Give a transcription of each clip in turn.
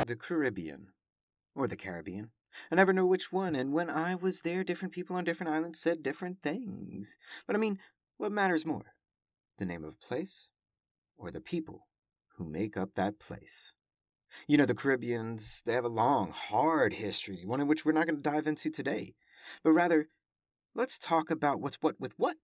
The Caribbean. Or the Caribbean. I never know which one, and when I was there, different people on different islands said different things. But I mean, what matters more? The name of a place, or the people who make up that place? You know, the Caribbeans, they have a long, hard history, one in which we're not going to dive into today. But rather, let's talk about what's what with what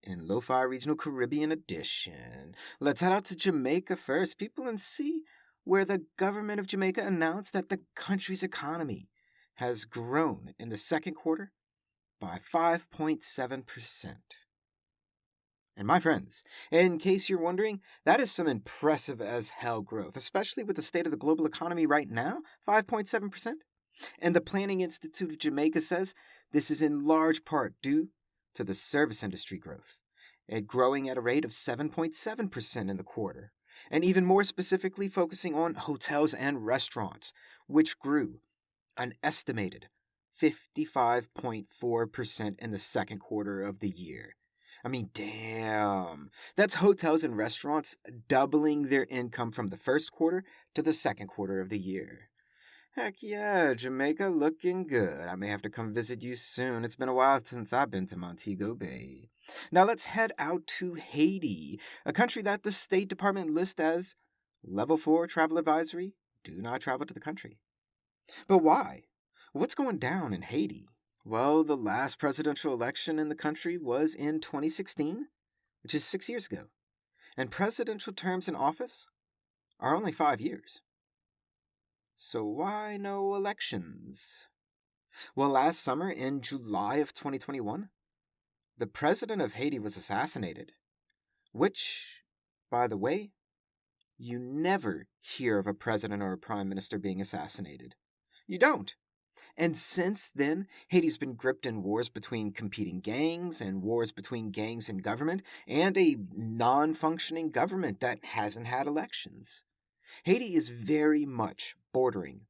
in Lo-Fi Regional Caribbean Edition. Let's head out to Jamaica first, people, and see where the government of Jamaica announced that the country's economy has grown in the second quarter by 5.7%. And my friends, in case you're wondering, that is some impressive as hell growth, especially with the state of the global economy right now, 5.7%. And the Planning Institute of Jamaica says this is in large part due to the service industry growth, it growing at a rate of 7.7% in the quarter, and even more specifically focusing on hotels and restaurants, which grew an estimated 55.4% in the second quarter of the year. I mean, damn. That's hotels and restaurants doubling their income from the first quarter to the second quarter of the year. Heck yeah, Jamaica looking good. I may have to come visit you soon. It's been a while since I've been to Montego Bay. Now let's head out to Haiti, a country that the State Department lists as Level 4 travel advisory. Do not travel to the country. But why? What's going down in Haiti? Well, the last presidential election in the country was in 2016, which is 6 years ago. And presidential terms in office are only 5 years. So why no elections? Well, last summer, in July of 2021, the president of Haiti was assassinated, which, by the way, you never hear of a president or a prime minister being assassinated. You don't. And since then, Haiti's been gripped in wars between competing gangs and wars between gangs and government, and a non-functioning government that hasn't had elections. Haiti is very much bordering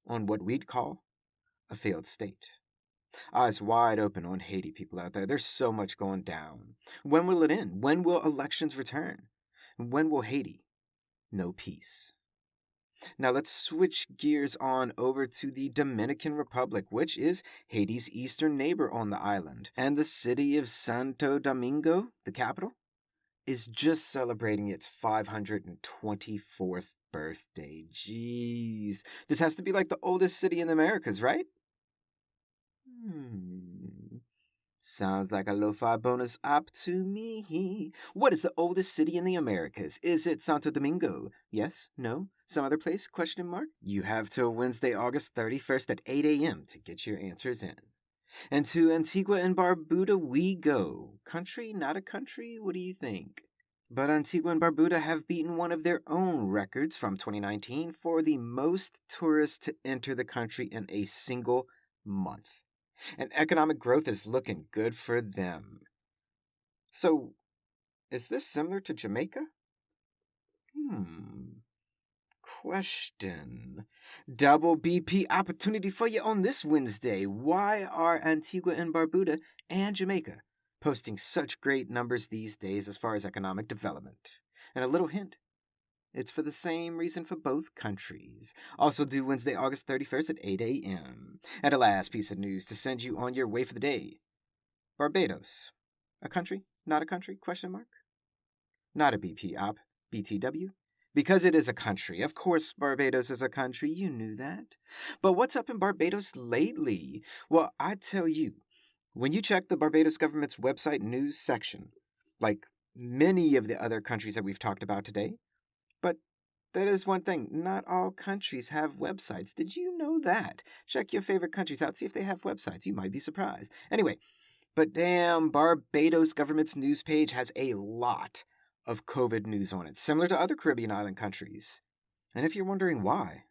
on what we'd call a failed state. Eyes wide open on Haiti, people out there. There's so much going down. When will it end? When will elections return? When will Haiti know peace? Now let's switch gears on over to the Dominican Republic, which is Haiti's eastern neighbor on the island. And the city of Santo Domingo, the capital, is just celebrating its 524th birthday. Jeez. This has to be like the oldest city in the Americas, right? Sounds like a lo-fi bonus op to me. What is the oldest city in the Americas? Is it Santo Domingo? Yes? No? Some other place? Question mark? You have till Wednesday, August 31st at 8 a.m. to get your answers in. And to Antigua and Barbuda we go. Country, not a country? What do you think? But Antigua and Barbuda have beaten one of their own records from 2019 for the most tourists to enter the country in a single month. And economic growth is looking good for them. So, is this similar to Jamaica? Question. Double BP opportunity for you on this Wednesday. Why are Antigua and Barbuda and Jamaica posting such great numbers these days as far as economic development? And a little hint. It's for the same reason for both countries. Also due Wednesday, August 31st at 8 a.m. And a last piece of news to send you on your way for the day. Barbados. A country? Not a country? Question mark? Not a BP op. BTW. Because it is a country. Of course, Barbados is a country. You knew that. But what's up in Barbados lately? Well, I tell you, when you check the Barbados government's website news section, like many of the other countries that we've talked about today, but that is one thing. Not all countries have websites. Did you know that? Check your favorite countries out. See if they have websites. You might be surprised. Anyway, but damn, Barbados government's news page has a lot of COVID news on it, similar to other Caribbean island countries. And if you're wondering why,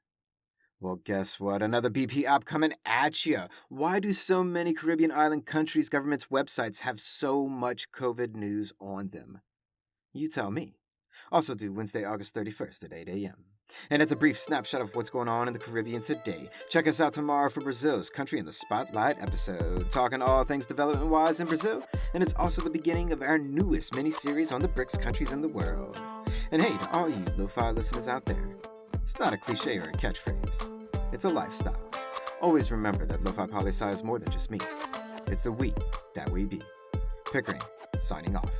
well, guess what? Another BP op coming at you. Why do so many Caribbean island countries' governments' websites have so much COVID news on them? You tell me. Also due Wednesday, August 31st at 8 a.m. And it's a brief snapshot of what's going on in the Caribbean today. Check us out tomorrow for Brazil's Country in the Spotlight episode, talking all things development-wise in Brazil, and it's also the beginning of our newest mini-series on the BRICS countries in the world. And hey, to all you lo-fi listeners out there, It's not a cliche or a catchphrase. It's a lifestyle. Always remember that Lofi Poli Sci is more than just me. It's the we that we be. Pickering, signing off.